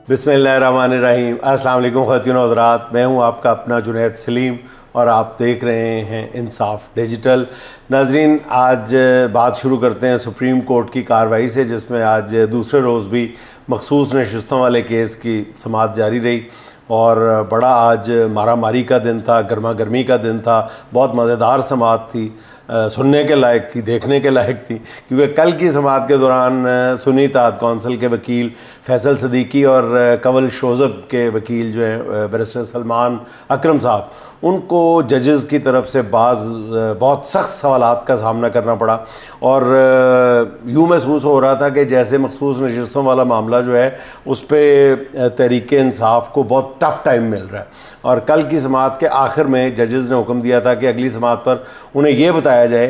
बिस्मिल्लाहिर्रहमानिर्रहीम। अस्सलाम वालेकुम ख़वातीन और हज़रात, मैं हूं आपका अपना जुनैद सलीम और आप देख रहे हैं इंसाफ डिजिटल। नाज़रीन, आज बात शुरू करते हैं सुप्रीम कोर्ट की कार्रवाई से, जिसमें आज दूसरे रोज़ भी मखसूस नशिस्तों वाले केस की समाअत जारी रही और बड़ा आज मारा मारी का दिन था, गर्मा गर्मी का दिन था। बहुत मज़ेदार समाअत थी, सुनने के लायक थी, देखने के लायक थी, क्योंकि कल की समाअत के दौरान सुन्नी इत्तेहाद कौंसिल के वकील फैसल सदीकी और कंवल शोज़ब के वकील जो हैं बैरिस्टर सलमान अकरम साहब, उनको जजेस की तरफ से बहुत सख्त सवालात का सामना करना पड़ा और यूँ महसूस हो रहा था कि जैसे मखसूस नशिस्तों वाला मामला जो है उस पर तहरीक इंसाफ को बहुत टफ़ टाइम मिल रहा है। और कल की समाअत के आखिर में जजेस ने हुक्म दिया था कि अगली समाअत पर उन्हें यह बताया जाए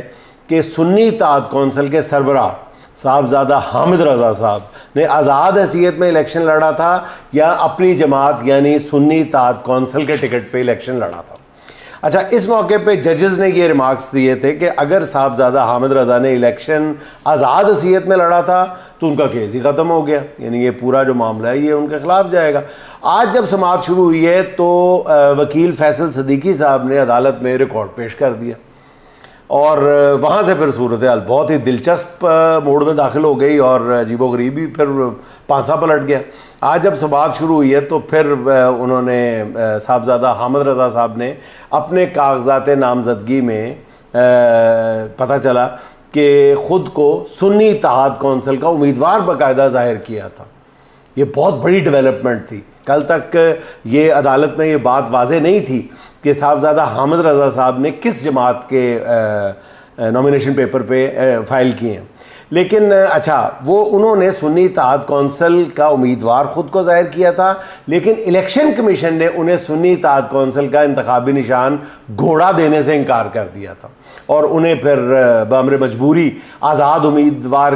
कि सुन्नी इत्तेहाद कौंसिल के सरबराह साहबजादा हामिद रज़ा साहब ने आज़ाद हैसियत में इलेक्शन लड़ा था या अपनी जमात यानी सुन्नी इत्तेहाद कौंसिल के टिकट पे इलेक्शन लड़ा था। अच्छा, इस मौके पे जजेस ने ये रिमार्क्स दिए थे कि अगर साहबजादा हामिद रज़ा ने इलेक्शन आज़ाद हैसियत में लड़ा था तो उनका केस ही ख़त्म हो गया, यानी ये पूरा जो मामला है ये उनके ख़िलाफ़ जाएगा। आज जब समाअत शुरू हुई है तो वकील फैसल सदीकी साहब ने अदालत में रिकॉर्ड पेश कर दिया और वहाँ से फिर सूरत हाल बहुत ही दिलचस्प मोड़ में दाखिल हो गई और अजीबोगरीब ही फिर पांसा पलट गया। आज जब समाअत शुरू हुई है तो फिर उन्होंने साहबजादा हामिद रज़ा साहब ने अपने कागजात नामजदगी में पता चला कि ख़ुद को सुन्नी इत्तेहाद कौंसिल का उम्मीदवार बाकायदा ज़ाहिर किया था। ये बहुत बड़ी डेवलपमेंट थी। कल तक ये अदालत में ये बात वाज़ेह नहीं थी कि साहबजादा हामिद रज़ा साहब ने किस जमात के नॉमिनेशन पेपर पे फ़ाइल किए हैं, लेकिन अच्छा वो उन्होंने सुन्नी इत्तेहाद कौंसिल का उम्मीदवार ख़ुद को ज़ाहिर किया था, लेकिन इलेक्शन कमीशन ने उन्हें सुन्नी इत्तेहाद कौंसिल का इंतखाबी निशान घोड़ा देने से इनकार कर दिया था और उन्हें फिर बअमर मजबूरी आज़ाद उम्मीदवार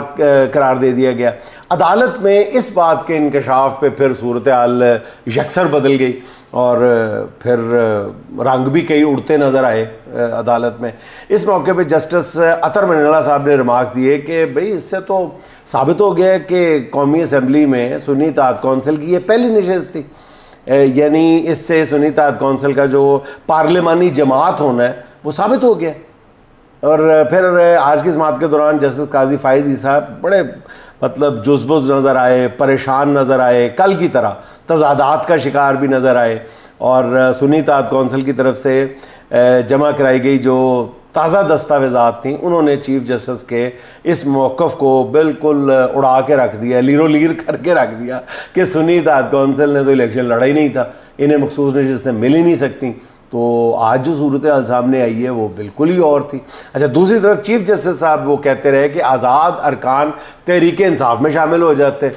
करार दे दिया गया। अदालत में इस बात के इंकशाफ पे फिर सूरत हाल यकसर बदल गई और फिर रंग भी कई उड़ते नज़र आए अदालत में। इस मौके पे जस्टिस अतर मनीला साहब ने रिमार्क्स दिए कि भाई इससे तो साबित हो गया कि कौमी असम्बली में सुन्नी इत्तेहाद कौंसिल की ये पहली नशिस्त थी, यानी इससे सुन्नी इत्तेहाद कौंसिल का जो पार्लिमानी जमात होना है वो साबित हो गया। और फिर आज की समाअत के दौरान जस्टिस काजी फाइज़ साहब बड़े मतलब जुज़बुज़ नज़र आए, परेशान नज़र आए, कल की तरह तज़ादात का शिकार भी नज़र आए और सुन्नी इत्तेहाद कौंसिल की तरफ से जमा कराई गई जो ताज़ा दस्तावेज़ात थी उन्होंने चीफ जस्टिस के इस मौक़िफ़ को बिल्कुल उड़ा के रख दिया, लीरो लीर करके रख दिया कि सुन्नी इत्तेहाद कौंसिल ने तो इलेक्शन लड़ा ही नहीं था, इन्हें मखसूस नशिस्तें मिल ही नहीं सकती। तो आज जो सूरत हाल सामने आई है वो बिल्कुल ही और थी। अच्छा, दूसरी तरफ चीफ जस्टिस साहब वो कहते रहे कि आज़ाद अरकान तहरीक इंसाफ में शामिल हो जाते,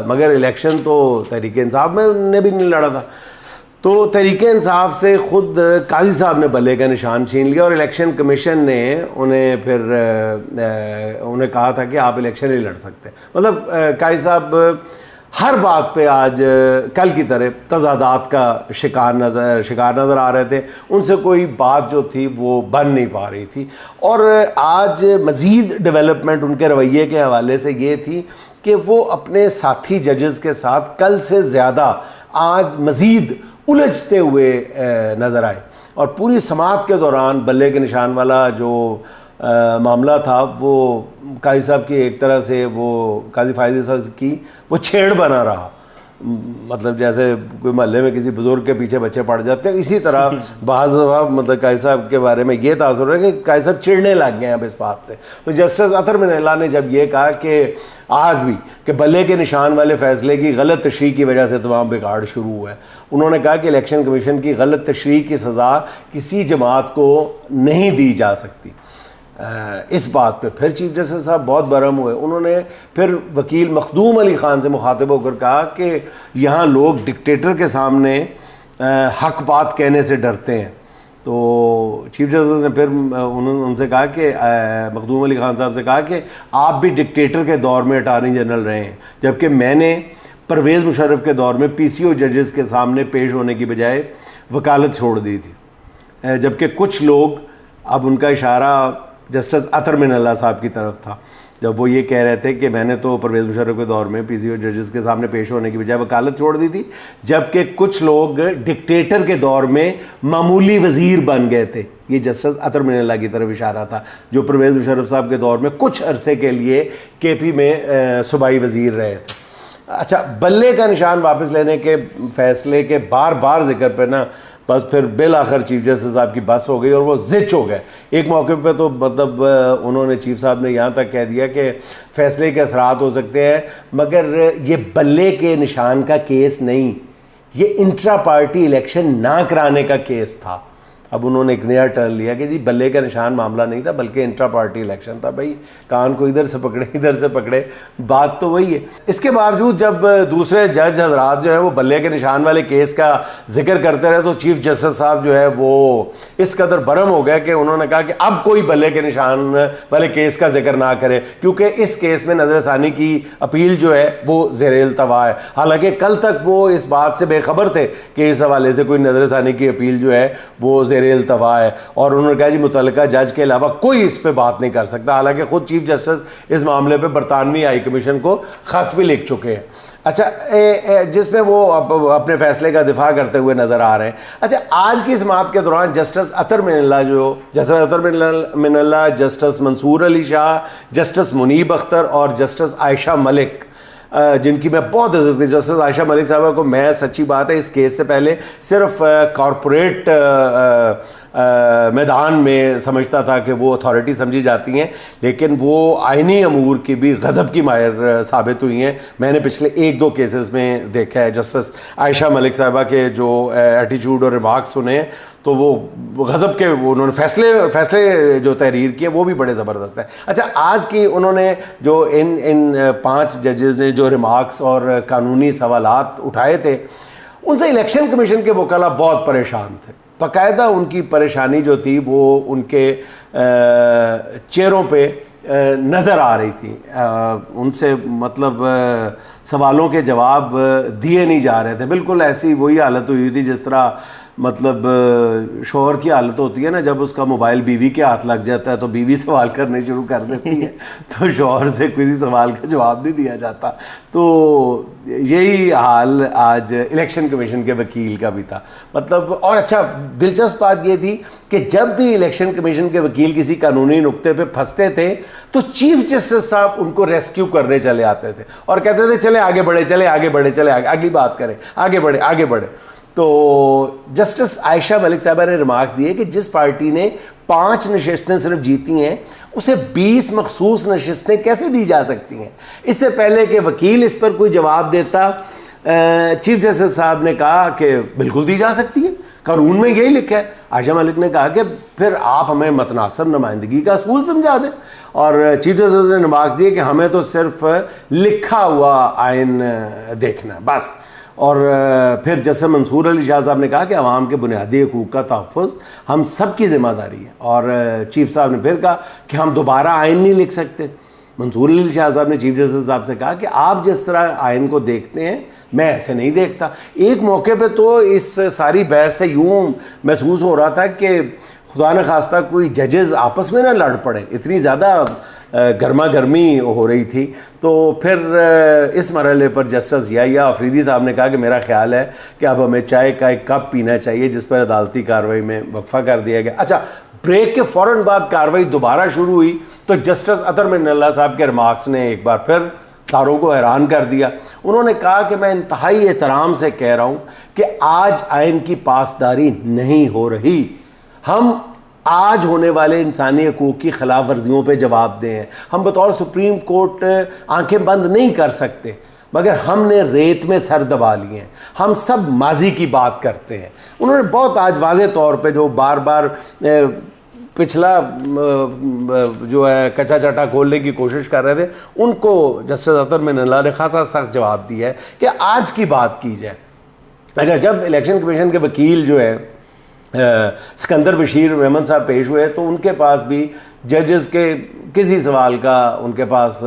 मगर इलेक्शन तो तहरीक इंसाफ में उन्हें भी नहीं लड़ा था। तो तहरीक इंसाफ से ख़ुद काजी साहब ने बल्ले का निशान छीन लिया और इलेक्शन कमीशन ने उन्हें फिर उन्हें कहा था कि आप इलेक्शन नहीं लड़ सकते। मतलब काजी साहब हर बात पे आज कल की तरह तज़ादात का शिकार नज़र आ रहे थे, उनसे कोई बात जो थी वो बन नहीं पा रही थी। और आज मज़ीद डेवलपमेंट उनके रवैये के हवाले से ये थी कि वो अपने साथी जजेस के साथ कल से ज़्यादा आज मज़ीद उलझते हुए नज़र आए और पूरी समाअत के दौरान बल्ले के निशान वाला जो मामला था वो काजी साहब की एक तरह से वो काजी फाइज़ साहब की वो छेड़ बना रहा। मतलब जैसे कोई महल्ले में किसी बुज़ुर्ग के पीछे बच्चे पड़ जाते हैं, इसी तरह बाज़ मतलब काजी साहब के बारे में ये तासुर है कि काजी साहब चिढ़ने लग गए हैं अब इस बात से। तो जस्टिस अतर मनीला ने जब ये कहा कि आज भी कि बल्ले के निशान वाले फ़ैसले की गलत तशरीह की वजह से तमाम बिगाड़ शुरू हुआ है, उन्होंने कहा कि इलेक्शन कमीशन की गलत तशरीह की सज़ा किसी जमात को नहीं दी जा सकती। इस बात पे फिर चीफ जस्टिस साहब बहुत बरहम हुए। उन्होंने फिर वकील मखदूम अली ख़ान से मुखातिब होकर कहा कि यहाँ लोग डिक्टेटर के सामने हक बात कहने से डरते हैं। तो चीफ जस्टिस ने फिर उनसे कहा कि मखदूम अली ख़ान साहब से कहा कि आप भी डिक्टेटर के दौर में अटार्नी जनरल रहे हैं, जबकि मैंने परवेज़ मुशर्रफ के दौर में PCO जजेस के सामने पेश होने की बजाय वकालत छोड़ दी थी। जबकि कुछ लोग, अब उनका इशारा जस्टिस अतर मिनल्ला साहब की तरफ था, जब वो ये कह रहे थे कि मैंने तो परवेज़ मुशर्रफ के दौर में पीसीओ जजेस के सामने पेश होने की बजाय वकालत छोड़ दी थी, जबकि कुछ लोग डिक्टेटर के दौर में मामूली वज़ीर बन गए थे। ये जस्टिस अतर मिनल्ला की तरफ इशारा था, जो परवेज़ मुशर्रफ साहब के दौर में कुछ अरसे के लिए केपी में सूबाई वज़ीर रहे थे। अच्छा, बल्ले का निशान वापस लेने के फ़ैसले के बार बार जिक्र पे ना बस फिर बिल आखिर चीफ जस्टिस साहब की बस हो गई और वो जिच हो गए। एक मौके पे तो मतलब उन्होंने चीफ साहब ने यहाँ तक कह दिया कि फ़ैसले के असरात हो सकते हैं, मगर ये बल्ले के निशान का केस नहीं, ये इंट्रा पार्टी इलेक्शन ना कराने का केस था। अब उन्होंने एक नया टर्न लिया कि जी बल्ले का निशान मामला नहीं था बल्कि इंट्रा पार्टी इलेक्शन था। भाई कान को इधर से पकड़े इधर से पकड़े, बात तो वही है। इसके बावजूद जब दूसरे जज हजरात जो है वो बल्ले के निशान वाले केस का जिक्र करते रहे तो चीफ जस्टिस साहब जो है वो इस कदर बरम हो गए कि उन्होंने कहा कि अब कोई बल्ले के निशान वाले केस का जिक्र ना करे, क्योंकि इस केस में नजरसानी की अपील जो है वो ज़ेर-ए-इल्तवा है। हालांकि कल तक वो इस बात से बेखबर थे कि इस हवाले से कोई नजरसानी की अपील जो है वो ज़ेर-ए-इल्तवा है, और उन्होंने कहा जी मुतल्लिका जज के अलावा कोई इस पर बात नहीं कर सकता। हालांकि खुद चीफ जस्टिस इस मामले पर बरतानवी हाई कमीशन को ख़त भी लिख चुके हैं। अच्छा, जिसमें वो अपने फैसले का दिफा करते हुए नज़र आ रहे हैं। अच्छा, आज की समाअत के दौरान जस्टिस अतर मिनल्ला, जस्टिस मंसूर अली शाह, जस्टिस मुनीब अख्तर और जस्टिस आयशा मलिक, जिनकी मैं बहुत इज्जत की, जस्टिस आयशा मलिक साहबा को मैं सच्ची बात है इस केस से पहले सिर्फ कॉरपोरेट मैदान में समझता था कि वो अथॉरिटी समझी जाती हैं, लेकिन वो आइनी अमूर की भी गज़ब की माहिर साबित हुई हैं। मैंने पिछले 1-2 केसेस में देखा है जस्टिस आयशा मलिक साहबा के जो एटीट्यूड और रिमार्क्स सुने हैं तो वो गज़ब के, वो उन्होंने फैसले जो तहरीर किए वो भी बड़े ज़बरदस्त हैं। अच्छा, आज की उन्होंने जो इन 5 जजेस ने जो रिमार्क्स और कानूनी सवालात उठाए थे, उनसे इलेक्शन कमीशन के वकला बहुत परेशान थे। बाकायदा उनकी परेशानी जो थी वो उनके चेहरों पे नज़र आ रही थी। उनसे मतलब सवालों के जवाब दिए नहीं जा रहे थे। बिल्कुल ऐसी वही हालत हुई थी जिस तरह मतलब शौहर की हालत होती है ना, जब उसका मोबाइल बीवी के हाथ लग जाता है तो बीवी सवाल करने शुरू कर देती है तो शौहर से किसी सवाल का जवाब नहीं दिया जाता। तो यही हाल आज इलेक्शन कमीशन के वकील का भी था। मतलब और अच्छा दिलचस्प बात ये थी कि जब भी इलेक्शन कमीशन के वकील किसी कानूनी नुक्ते पे फंसते थे तो चीफ जस्टिस साहब उनको रेस्क्यू करने चले आते थे और कहते थे चले आगे बढ़े, चले आगे बढ़े, चले आगे अगली बात करें, आगे बढ़े, आगे बढ़े। तो जस्टिस आयशा मलिक साहबा ने रिमार्क्स दिए कि जिस पार्टी ने 5 नशिस्तें सिर्फ जीती हैं उसे 20 मखसूस नशिस्तें कैसे दी जा सकती हैं। इससे पहले कि वकील इस पर कोई जवाब देता, चीफ जस्टिस साहब ने कहा कि बिल्कुल दी जा सकती है, कानून में यही लिखा है। आयशा मलिक ने कहा कि फिर आप हमें मतनासब नुमाइंदगी का असूल समझा दें, और चीफ जस्टिस ने रिमार्क्स दिए कि हमें तो सिर्फ लिखा हुआ आइन देखना है बस। और फिर जैसे मंसूर अली शाह साहब ने कहा कि अवाम के बुनियादी हकूक़ का तहफ़्फ़ुज़ हम सब की ज़िम्मेदारी है, और चीफ साहब ने फिर कहा कि हम दोबारा आइन नहीं लिख सकते। मंसूर अली शाह साहब ने चीफ जस्टिस साहब से कहा कि आप जिस तरह आइन को देखते हैं मैं ऐसे नहीं देखता। एक मौके पे तो इस सारी बहस से यूँ महसूस हो रहा था कि खुदा न खास्ता कोई जजेस आपस में ना लड़ पड़े, इतनी ज़्यादा गर्मा गर्मी हो रही थी। तो फिर इस मरहले पर जस्टिस या अफरीदी साहब ने कहा कि मेरा ख्याल है कि अब हमें चाय का एक कप पीना चाहिए, जिस पर अदालती कार्रवाई में वक्फा कर दिया गया। अच्छा, ब्रेक के फ़ौरन बाद कार्रवाई दोबारा शुरू हुई तो जस्टिस अतर मिनल्ला साहब के रिमार्क्स ने एक बार फिर सारों को हैरान कर दिया। उन्होंने कहा कि मैं इंतहाई एहतराम से कह रहा हूँ कि आज आइन की पासदारी नहीं हो रही, हम आज होने वाले इंसानी हकूक़ की खिलाफ वर्जियों पर जवाब दें। हम बतौर सुप्रीम कोर्ट आंखें बंद नहीं कर सकते, मगर हमने रेत में सर दबा लिए हैं, हम सब माजी की बात करते हैं। उन्होंने बहुत आज वाज़े तौर पे जो बार बार पिछला जो है कच्चा चटा खोलने की कोशिश कर रहे थे, उनको जस्टिस अतर मिनल्ला ने खासा सख्त जवाब दिया है कि आज की बात की जाए। अच्छा, जब इलेक्शन कमीशन के वकील जो है सिकंदर बशीर रहमान साहब पेश हुए तो उनके पास भी जजेस के किसी सवाल का उनके पास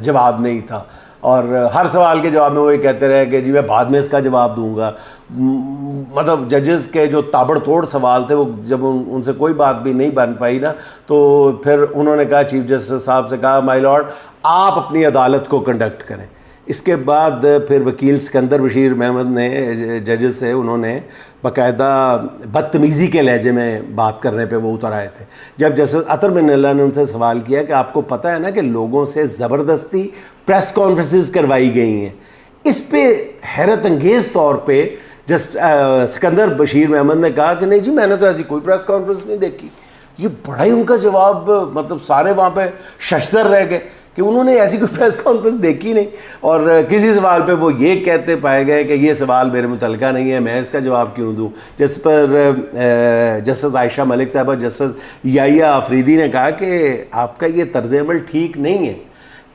जवाब नहीं था, और हर सवाल के जवाब में वो ये कहते रहे कि जी मैं बाद में इसका जवाब दूंगा। मतलब जजेस के जो ताबड़तोड़ सवाल थे वो जब उनसे कोई बात भी नहीं बन पाई ना, तो फिर उन्होंने कहा, चीफ जस्टिस साहब से कहा, माय लॉर्ड आप अपनी अदालत को कंडक्ट करें। इसके बाद फिर वकील सिकंदर बशीर अहमद ने जजेस से उन्होंने बाकायदा बदतमीज़ी के लहजे में बात करने पे वो उतर आए थे। जब जस्टिस अतर मिन्नल्ला ने उनसे सवाल किया कि आपको पता है ना कि लोगों से ज़बरदस्ती प्रेस कॉन्फ्रेंसेस करवाई गई हैं, इस पे हैरत अंगेज़ तौर पे सिकंदर बशीर अहमद ने कहा कि नहीं जी मैंने तो ऐसी कोई प्रेस कॉन्फ्रेंस नहीं देखी। ये बड़ा ही उनका जवाब, मतलब सारे वहाँ पे शशदर रह गए कि उन्होंने ऐसी कोई प्रेस कॉन्फ्रेंस देखी नहीं। और किसी सवाल पे वो ये कहते पाए गए कि ये सवाल मेरे मुतल्लिका नहीं है, मैं इसका जवाब क्यों दूँ। जिस पर जस्टिस आयशा मलिक साहब और जस्टिस याहिया आफरीदी ने कहा कि आपका ये तर्ज अमल ठीक नहीं है।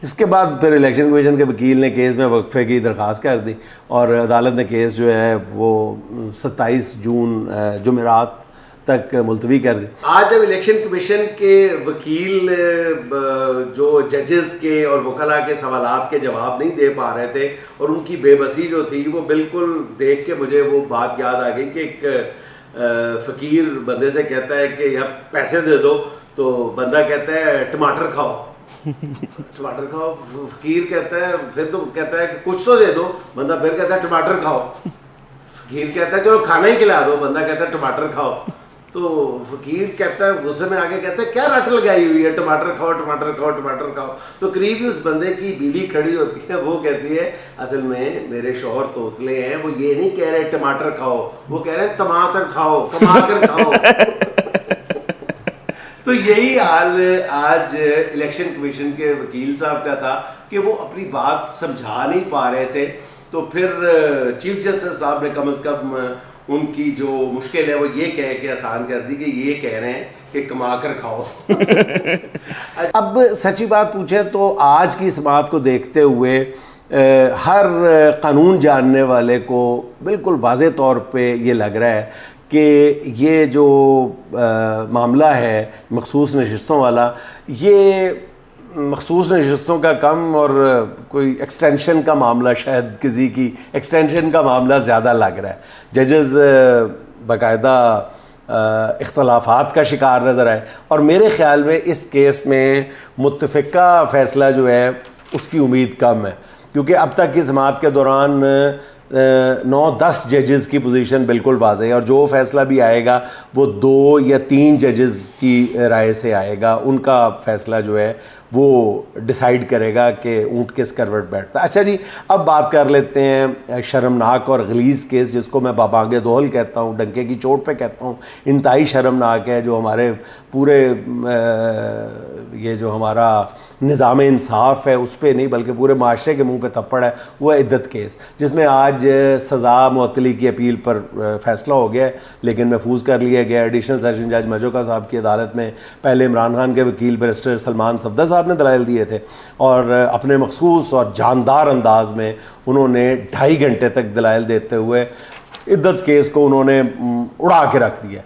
इसके बाद फिर इलेक्शन कमीशन के वकील ने केस में वक्फे की दरख्वास्त कर दी और अदालत ने केस जो है वो 27 जून जुमेरात तक मुलतवी कर दी। आज जब इलेक्शन कमीशन के वकील जो जजेस के और वकला के सवालात के जवाब नहीं दे पा रहे थे और उनकी बेबसी जो थी वो बिल्कुल देख के मुझे वो बात याद आ गई कि एक फ़कीर बंदे से कहता है कि यार पैसे दे दो, तो बंदा कहता है टमाटर खाओ। टमाटर खाओ, फ़कीर कहता है, फिर तो कहता है कि कुछ तो दे दो, बंदा फिर कहता है टमाटर खाओ। फ़कीर कहता है चलो खाना ही खिला दो, बंदा कहता है टमाटर खाओ। तो फ़कीर कहता है, गुस्से में आगे कहता है क्या रट लगाई हुई है, टमाटर खाओ टमाटर खाओ टमाटर खाओ। तो करीब ही उस बंदे की बीवी खड़ी होती है, वो कहती है असल में मेरे शौहर तोतले हैं, वो ये नहीं कह रहे टमाटर खाओ, वो कह रहे हैं टमाटर खाओ, कमा कर खाओ। तो यही हाल आज इलेक्शन कमीशन के वकील साहब का था कि वो अपनी बात समझा नहीं पा रहे थे। तो फिर चीफ जस्टिस साहब ने कम से कम उनकी जो मुश्किल है वो ये कह के आसान कर दी कि ये कह रहे हैं कि कमा कर खाओ। अब सच्ची बात पूछें तो आज की इस बात को देखते हुए हर कानून जानने वाले को बिल्कुल वाज़े तौर पे ये लग रहा है कि ये जो मामला है मखसूस नशिस्तों वाला, ये मखसूस नशिस्तों का कम और कोई एक्सटेंशन का मामला, शायद किसी की एक्सटेंशन का मामला ज़्यादा लग रहा है। जजेस बाकायदा इख्तलाफात का शिकार नज़र आए और मेरे ख़्याल में इस केस में मुत्तफ़िका फ़ैसला जो है उसकी उम्मीद कम है, क्योंकि अब तक की समाअत के दौरान 9-10 जजेस की पोजीशन बिल्कुल वाज़ेह है और जो फ़ैसला भी आएगा वो 2 या 3 जजेस की राय से आएगा। उनका फ़ैसला जो है वो डिसाइड करेगा कि ऊँट किस करवट बैठता है। अच्छा जी, अब बात कर लेते हैं शर्मनाक और गलीज़ केस, जिसको मैं बाबांगे दोहल कहता हूँ, डंके की चोट पे कहता हूँ। इंतहाई शर्मनाक है, जो हमारे पूरे ये जो हमारा निज़ाम इंसाफ है उस पर नहीं बल्कि पूरे माशरे के मुंह पे थप्पड़ है, वो है इद्दत केस, जिसमें आज सज़ा मुअत्तली की अपील पर फ़ैसला हो गया है लेकिन महफूज कर लिया गया। एडिशनल सेशन जज मजोका साहब की अदालत में पहले इमरान खान के वकील बैरिस्टर सलमान सफदर साहब ने दलाइल दिए थे और अपने मखसूस और जानदार अंदाज में उन्होंने 2.5 घंटे तक दलाइल देते हुए इद्दत केस को उन्होंने उड़ा के रख दिया।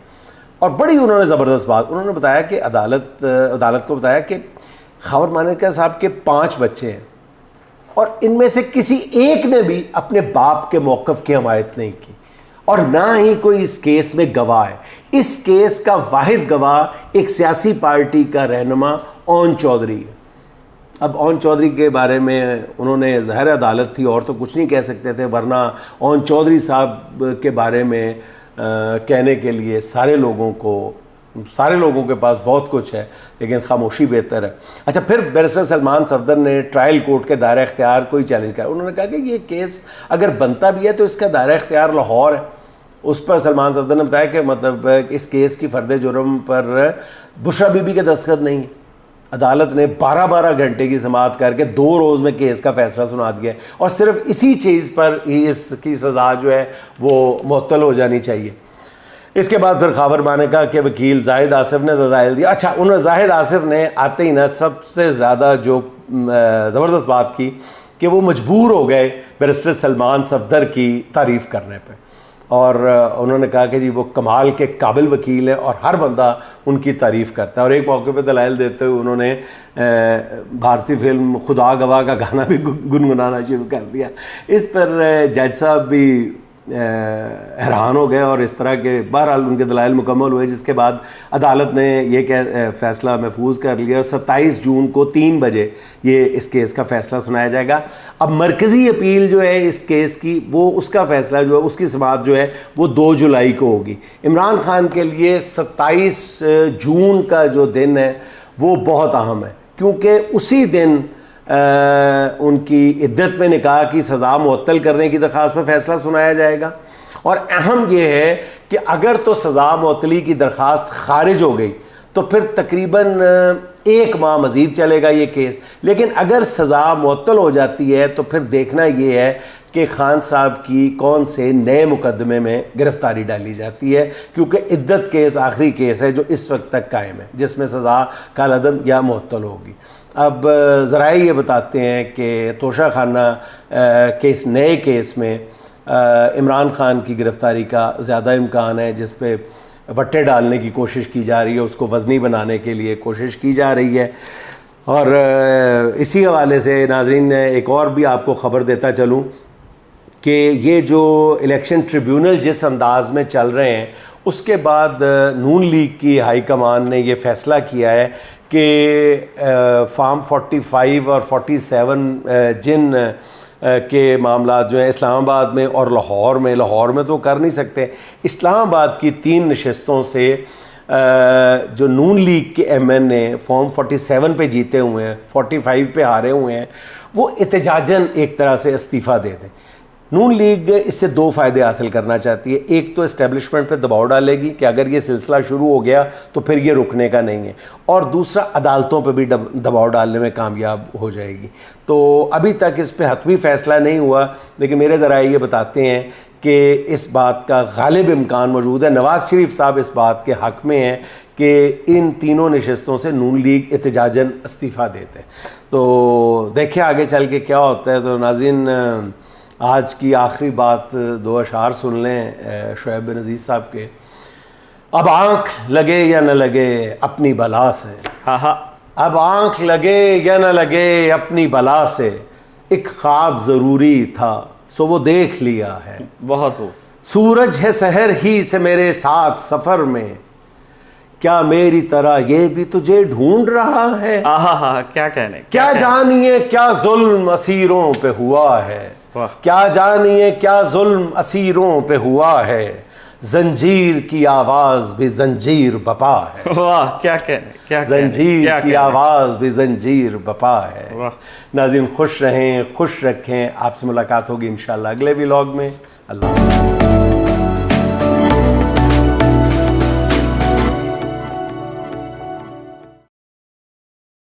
और बड़ी उन्होंने ज़बरदस्त बात उन्होंने बताया कि अदालत को बताया कि ख़ावर मानेका साहब के 5 बच्चे हैं और इनमें से किसी एक ने भी अपने बाप के मौक़िफ़ की हमायत नहीं की और ना ही कोई इस केस में गवाह है। इस केस का वाहिद गवाह एक सियासी पार्टी का रहनुमा ओन चौधरी है। अब ओन चौधरी के बारे में उन्होंने, ज़ाहिर अदालत थी और तो कुछ नहीं कह सकते थे, वरना ओन चौधरी साहब के बारे में कहने के लिए सारे लोगों के पास बहुत कुछ है, लेकिन खामोशी बेहतर है। अच्छा, फिर बैरिस्टर सलमान सफदर ने ट्रायल कोर्ट के दायरा इख्तियार को ही चैलेंज किया। उन्होंने कहा कि ये केस अगर बनता भी है तो इसका दायरा इख्तियार लाहौर है। उस पर सलमान सफदर ने बताया कि मतलब इस केस की फ़र्द जुर्म पर बुशरा बीबी के दस्तखत नहीं है। अदालत ने 12-12 घंटे की समाअत करके 2 रोज़ में केस का फ़ैसला सुना दिया और सिर्फ इसी चीज़ पर इसकी सज़ा जो है वो मुअत्तल हो जानी चाहिए। इसके बाद फिर ख़ावर मानेका के वकील जाहिद आसिफ ने दलाइल दिया। अच्छा, उन्होंने जाहिद आसिफ ने आते ही ना सबसे ज़्यादा जो ज़बरदस्त बात की कि वो मजबूर हो गए बैरिस्टर सलमान सफदर की तारीफ़ करने पे। और उन्होंने कहा कि जी वो कमाल के काबिल वकील हैं और हर बंदा उनकी तारीफ़ करता है। और एक मौके पे दलाइल देते हुए उन्होंने भारतीय फिल्म खुदा गवाह का गाना भी गुनगुनाना शुरू कर दिया। इस पर जज साहब भी हैरान हो गए और इस तरह के बहरहाल उनके दलाइल मुकम्मल हुए, जिसके बाद अदालत ने ये फ़ैसला महफूज कर लिया। 27 जून को 3 बजे ये इस केस का फ़ैसला सुनाया जाएगा। अब मरकज़ी अपील जो है इस केस की, वो उसका फ़ैसला जो है उसकी समाअत जो है वो 2 जुलाई को होगी। इमरान खान के लिए 27 जून का जो दिन है वो बहुत अहम है, क्योंकि उसी दिन उनकी इद्दत में निकाह की सज़ा मुअत्तल करने की दरख्वास्त पर फैसला सुनाया जाएगा। और अहम यह है कि अगर तो सज़ा मुअत्तली की दरख्वास्त खारिज हो गई तो फिर तकरीबन 1 माह मज़ीद चलेगा ये केस। लेकिन अगर सज़ा मुअत्तल हो जाती है तो फिर देखना ये है कि खान साहब की कौन से नए मुकदमे में गिरफ़्तारी डाली जाती है, क्योंकि इद्दत केस आखिरी केस है जो इस वक्त तक कायम है, जिसमें सज़ा कालअदम या मुअत्तल होगी। अब ज़रा ये बताते हैं कि तोशा खाना के इस नए केस में इमरान खान की गिरफ़्तारी का ज़्यादा इम्कान है, जिस पे वट्टे डालने की कोशिश की जा रही है, उसको वज़नी बनाने के लिए कोशिश की जा रही है। और इसी हवाले से नाज़रीन एक और भी आपको ख़बर देता चलूँ कि ये जो इलेक्शन ट्रिब्यूनल जिस अंदाज में चल रहे हैं, उसके बाद नून लीग की हाई कमान ने ये फ़ैसला किया है कि फार्म 45 और 47 जिन के मामला जो है इस्लामाबाद में और लाहौर में तो कर नहीं सकते, इस्लामाबाद की 3 नशस्तों से जो नून लीग के MN फॉर्म 47 पे जीते हुए हैं, 45 पे हारे हुए हैं, वो एहतजाजन एक तरह से इस्तीफ़ा दे दें। नून लीग इससे 2 फ़ायदे हासिल करना चाहती है। एक तो इस्टेब्लिशमेंट पे दबाव डालेगी कि अगर ये सिलसिला शुरू हो गया तो फिर ये रुकने का नहीं है, और दूसरा अदालतों पे भी दबाव डालने में कामयाब हो जाएगी। तो अभी तक इस पे हतमी फ़ैसला नहीं हुआ, लेकिन मेरे ज़रा ये बताते हैं कि इस बात का गालिब इम्कान मौजूद है। नवाज़ शरीफ साहब इस बात के हक़ में हैं कि इन तीनों नशस्तों से नून लीग एहतजाजन इस्तीफ़ा देते हैं। तो देखिए आगे चल के क्या होता है। तो नाज़रीन आज की आखिरी बात 2 अशार सुन लें शुएब बिन अज़ीज़ साहब के। अब आँख लगे या न लगे अपनी बला से, अब आँख लगे या न लगे अपनी बला से, एक ख्वाब ज़रूरी था सो वो देख लिया है। बहुत हो सूरज है सहर ही से मेरे साथ सफ़र में, क्या मेरी तरह ये भी तुझे ढूंढ रहा है। क्या कहने, क्या जानिए क्या जुल्म असीरों पे हुआ है, क्या जानिए क्या जुल्म असीरों पे हुआ है, जंजीर की आवाज़ भी जंजीर बपा है। वाह क्या कहने, क्या जंजीर की आवाज़ भी जंजीर बपा है। नाज़रीन खुश रहें, खुश रखें। आपसे मुलाकात होगी इंशाअल्लाह अगले व्लॉग में। अल्लाह।